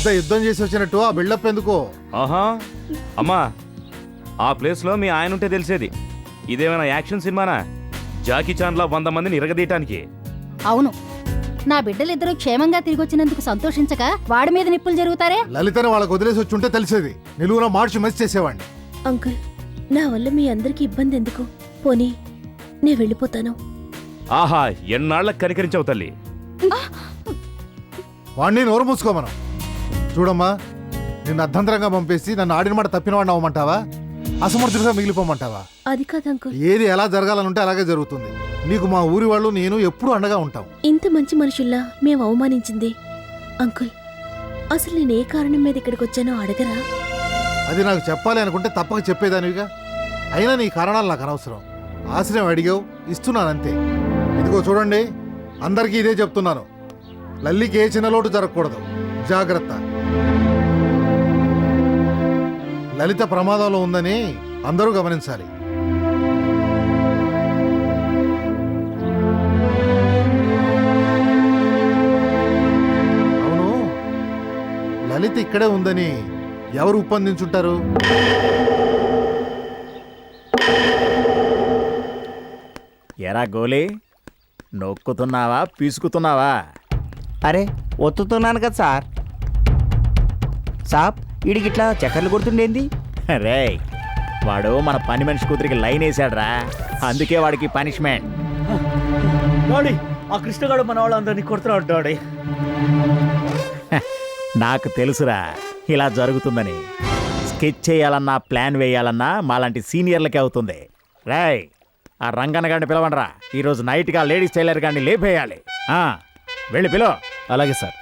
పెద్ద యుద్ధం చేసి వచ్చినట్టు ఆ బిల్డప్ ఎందుకో? ఆహా అమ్మా, ఆ ప్లేస్లో మీ ఆయన ఉంటే తెలిసేది. ఇదేమైనా యాక్షన్ సినిమానా? జాకీ చాన్లా 100 మందిని ఇరగదీయటానికి? అవును, నా బిడ్డలిద్దరూ క్షేమంగా తిరిగొచ్చినందుకు సంతోషించక వాడి మీద నిప్పులు జరుగుతారే. లలితని వాళ్ళకు వదిలేసి వచ్చి ఉంటే తెలిసేది. నిలువున మార్చి మసి చేసేవాడిని. అంకుల్, నా వల్ల మీ అందరికి ఇబ్బంది ఎందుకు? పోనీ నేను వెళ్ళిపోతాను. ఆహా, ఎన్నాళ్ళకి కనికరించావు తల్లి. వాడిని నోరు మూసుకోమను. చూడమ్మా, నిన్ను అర్ధంతరంగా పంపేసి నన్ను ఆడిన మాట తప్పినవాడిని అవ్వమంటావా? అసమర్థుడిగా మిగిలిపోమంటావా? అది కాదు అంకుల్. ఏది ఎలా జరగాలనుంటే అలాగే జరుగుతుంది. నీకు మా ఊరి వాళ్ళు నేను ఎప్పుడూ అండగా ఉంటాం. ఇంత మంచి మనుషుల్లా మేము అవమానించింది అంకుల్. అసలు నేను ఏ కారణం మీద ఇక్కడికి వచ్చానో అడగరా? అది నాకు చెప్పాలి అనుకుంటే తప్పక చెప్పేదానివిగా. అయినా నీ కారణాలు నాకు అనవసరం. ఆశ్రయం అడిగావు, ఇస్తున్నానంతే. ఇదిగో చూడండి, అందరికీ ఇదే చెప్తున్నాను. లల్లికి ఏ చిన్న లోటు జరగకూడదు. జాగ్రత్త. లలిత ప్రమాదంలో ఉందని అందరూ గమనించాలి. అవును, లలిత ఇక్కడే ఉందని ఎవరు ఒప్పందించుంటారు? ఎరా గోలీ, నొక్కుతున్నావా పీసుకుతున్నావా? అరే ఒత్తుతున్నాను కదా సార్. సాబ్, ఈడికిట్లా చక్కర్లు కొడుతుండేంది? రే, వాడు మన పని మనిషి కూతురికి లైన్ వేసాడ్రా, అందుకే వాడికి పనిష్మెంట్. డాడీ, ఆ కృష్ణగాడు మన వాళ్ళందరినీ కొడుతున్నాడు డాడీ. నాకు తెలుసురా ఇలా జరుగుతుందని. స్కెచ్ చేయాలన్నా ప్లాన్ వేయాలన్నా మాలాంటి సీనియర్లకే అవుతుంది. రేయ్, ఆ రంగన్న గారిని పిలవండిరా. ఈరోజు నైట్గా లేడీస్ టైలర్ గారిని లేపేయాలి. వెళ్ళి పిలో. అలాగే సార్.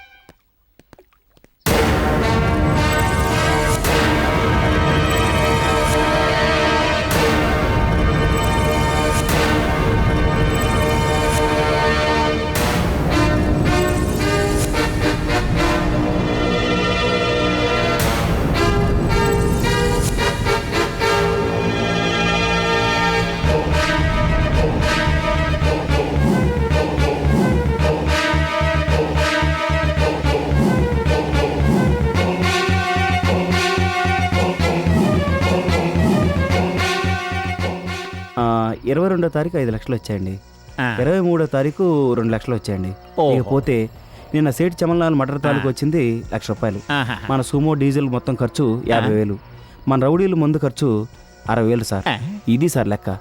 ఆ, 22వ తారీఖు 5 లక్షలు వచ్చాయండి. ఆ. 23వ తారీఖు 2 లక్షలు వచ్చాయండి. ఓహో. ఇకపోతే నిన్న సేట్ చమన్లాల్ మటర్ తాలూకు వచ్చింది ₹1,00,000. ఆహా. మన సుమో డీజిల్ మొత్తం ఖర్చు 50,000. మన రౌడీలు ముందు ఖర్చు 60,000 సార్. ఇది సార్ లెక్క.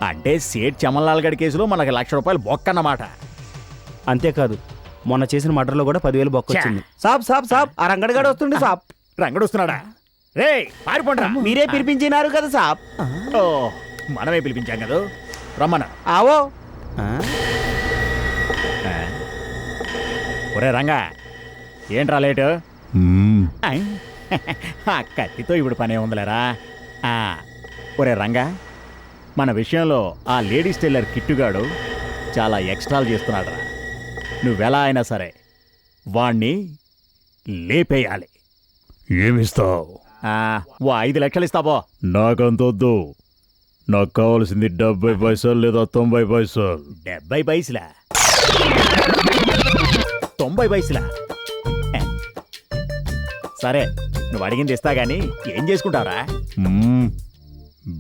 అంటే సేట్ చమన్లాల్ గడి కేసులో మనకి ₹1,00,000 బొక్కన్నమాట. అంతేకాదు, మొన్న చేసిన మటర్లో కూడా 10,000 బొక్కొచ్చింది. సాబ్ సాబ్ సాబ్, ఆ రంగడిగాడు వస్తుండే సాబ్. రంగడు వస్తున్నాడా? రే, పారిపోండ్రా. మీరే పిలిపించినారు కదా సాబ్. ఓ, మనమే పిలిపించాం కదా, రమ్మన. ఆవో. ఒరే రంగా, ఏంట్రా లేటు? ఐ, ఆ కత్తితో ఇప్పుడు పనే ఉందిలేరా. ఒరే రంగా, మన విషయంలో ఆ లేడీస్ టైలర్ కిట్టుగాడు చాలా ఎక్స్ట్రాలు చేస్తున్నాడు రా. నువ్వెలా అయినా సరే వాణ్ణి లేపేయాలి. ఏమిస్తావు? ఓ 5 లక్షలు ఇస్తావో? నాకంతొద్దు. నాకు కావాల్సింది 70 పైసలు లేదా 90 పైసలు. 70 పైసలా? 90 పైసలా? సరే, నువ్వు అడిగింది ఇస్తా గానీ ఏం చేసుకుంటావురా?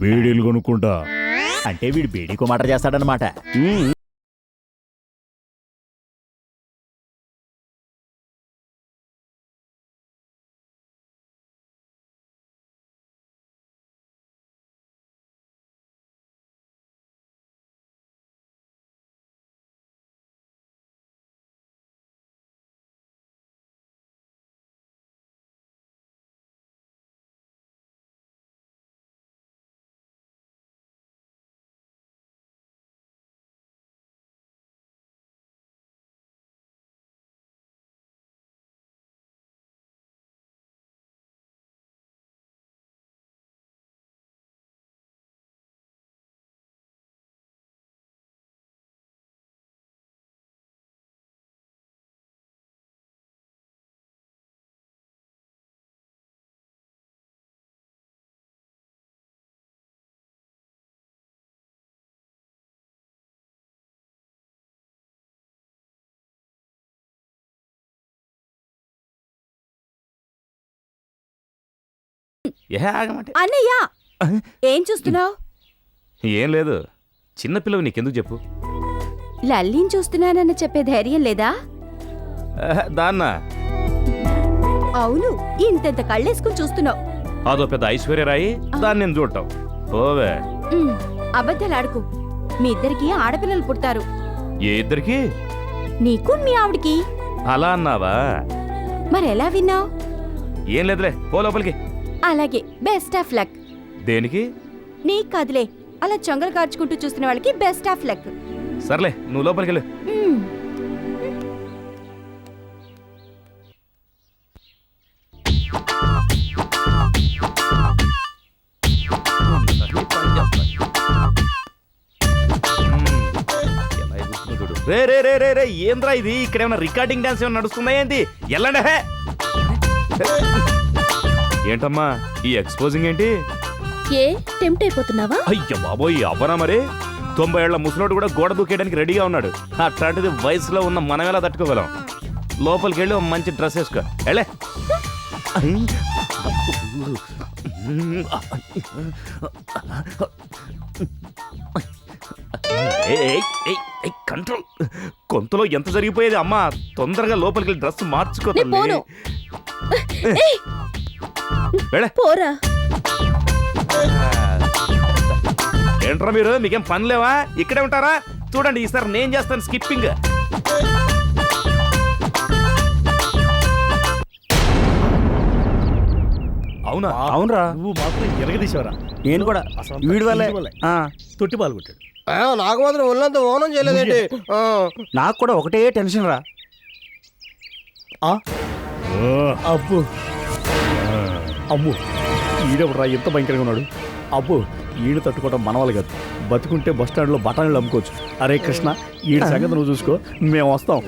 బీడీలు కొనుక్కుంటా. అంటే వీడు బీడీకో మాట చేస్తాడనమాట. ఆగమంటే అన్నయ్య ఏం చూస్తున్నావు? ఏం లేదు, చిన్నపిల్లవి నీకెందుకు చెప్పు. లల్లిని చూస్తున్నానన్న చెప్పే ధైర్యం లేదా? దాన్నా అవును, ఇంతెంత కళ్ళేసుకుని చూస్తున్నావు. అదో పెద్ద ఐశ్వర్యరాయి, దాన్ని నేను చూడటం. ఓవే అబద్ధాలాడుకు. మీ ఇద్దరికి ఆడపిల్లలు పుడతారు. ఏ ఇద్దరికి? నీకు మీ ఆవిడికి. అలా అన్నావా? మరెలా విన్నావు? ఏం లేదులే, పో లోపలికి. అలాగే, బెస్ట్ ఆఫ్ లక్. దేనికి? నీకు కాదులే, అలా చొంగలు కార్చుకుంటూ చూస్తున్న వాళ్ళకి బెస్ట్ ఆఫ్ లక్. సర్లే, నువ్వు లోపలికి వెళ్ళు. రే రే రే రే రే ఏంద్రా ఇది? ఇక్కడ ఏమైనా రికార్డింగ్ డాన్స్ ఏమైనా నడుస్తుందా ఏంటి? ఎల్లండి. ఏంటమ్మా ఈ ఎక్స్పోజింగ్ ఏంటి? ఏ టెంప్ట్ అయిపోతున్నావా? అయ్య బాబోయ్, అవ్వనా మరి? 90 ఏళ్ల ముసలోడు కూడా గోడ దూకేయడానికి రెడీగా ఉన్నాడు. అట్లాంటిది వయసులో ఉన్న మనం ఎలా తట్టుకోగలం? లోపలికి వెళ్ళి ఒక మంచి డ్రెస్ వేసుకో. వెళ్ళే. కంట్రోల్. కొంతలో ఎంత జరిగిపోయేది అమ్మా. తొందరగా లోపలికి వెళ్ళి డ్రెస్ మార్చుకో. పోరా. ఏంట్రా మీరు, మీకేం పని లేవా? ఇక్కడే ఉంటారా? చూడండి, ఈసారి నేను చేస్తాను స్కిప్పింగ్. అవునా? అవునరా, నువ్వు మాత్రం ఎరగదీశావరా. నేను కూడా వీడి వల్లే. తొట్టి పాలు కొట్టాడు. నాకు మాత్రం ఒళ్ళంతా ఓనం చేయలేదండి. నాకు కూడా ఒకటే టెన్షన్ రా. అబ్బు అమ్ము, ఈడెవడరా ఎంత భయంకరంగా ఉన్నాడు? అబ్బు, ఈడు తట్టుకోవడం మన వాళ్ళు కాదు. బతుకుంటే బస్ స్టాండ్లో బఠానీలు అమ్ముకోవచ్చు. అరే కృష్ణ, ఈడి సంగతి నువ్వు చూసుకో, మేము వస్తాం.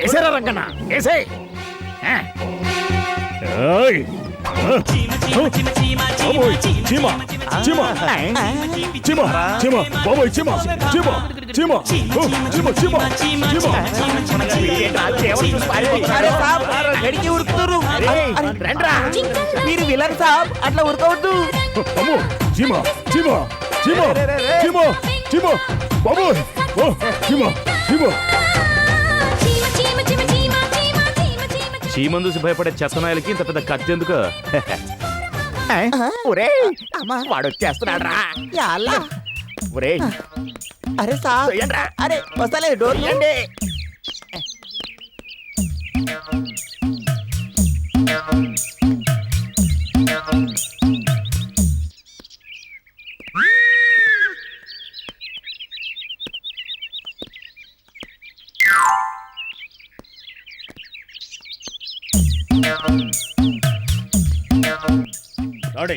ఏసేరా రంగన్న, ఏసే. మీరు విలన్ సాబ్, అట్లా ఉరకవద్దు. చీమను చూసి భయపడే చెత్తనాయలకి ఇంత పెద్ద కత్తి ఎందుకు? వాడు వచ్చేస్తున్నాడు రా. అరే సాబ్, అరే వస్తలే, డోర్ తీయండి. డాడీ,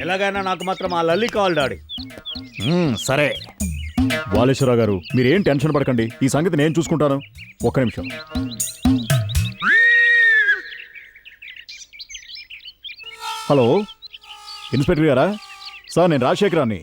ఎలాగైనా నాకు మాత్రం ఆ లల్లి కావాలి డాడీ. సరే బాలేశ్వరరావు గారు, మీరేం టెన్షన్ పడకండి, ఈ సంగతి నేను చూసుకుంటాను. ఒక్క నిమిషం. హలో, ఇన్స్పెక్టర్ గారా? సార్, నేను రాజశేఖరాన్ని.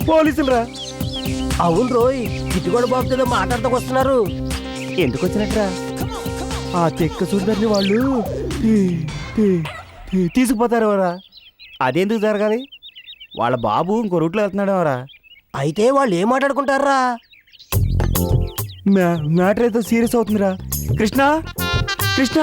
పోలీసులు రా. అవును రోయ్, చిట్టుగోడ బాబుతో మాట్లాడుతూ వస్తున్నారు. ఎందుకు వచ్చినట్రా? ఆ చెక్క చూడదాన్ని వాళ్ళు తీసుకుపోతారు రా. అదెందుకు జరగాలి? వాళ్ళ బాబు ఇంకో రూట్లో వెళ్తున్నాడు రా. అయితే వాళ్ళు ఏం మాట్లాడుకుంటారా? మ్యాటర్ ఏదో సీరియస్ అవుతుందిరా. కృష్ణ, కృష్ణ,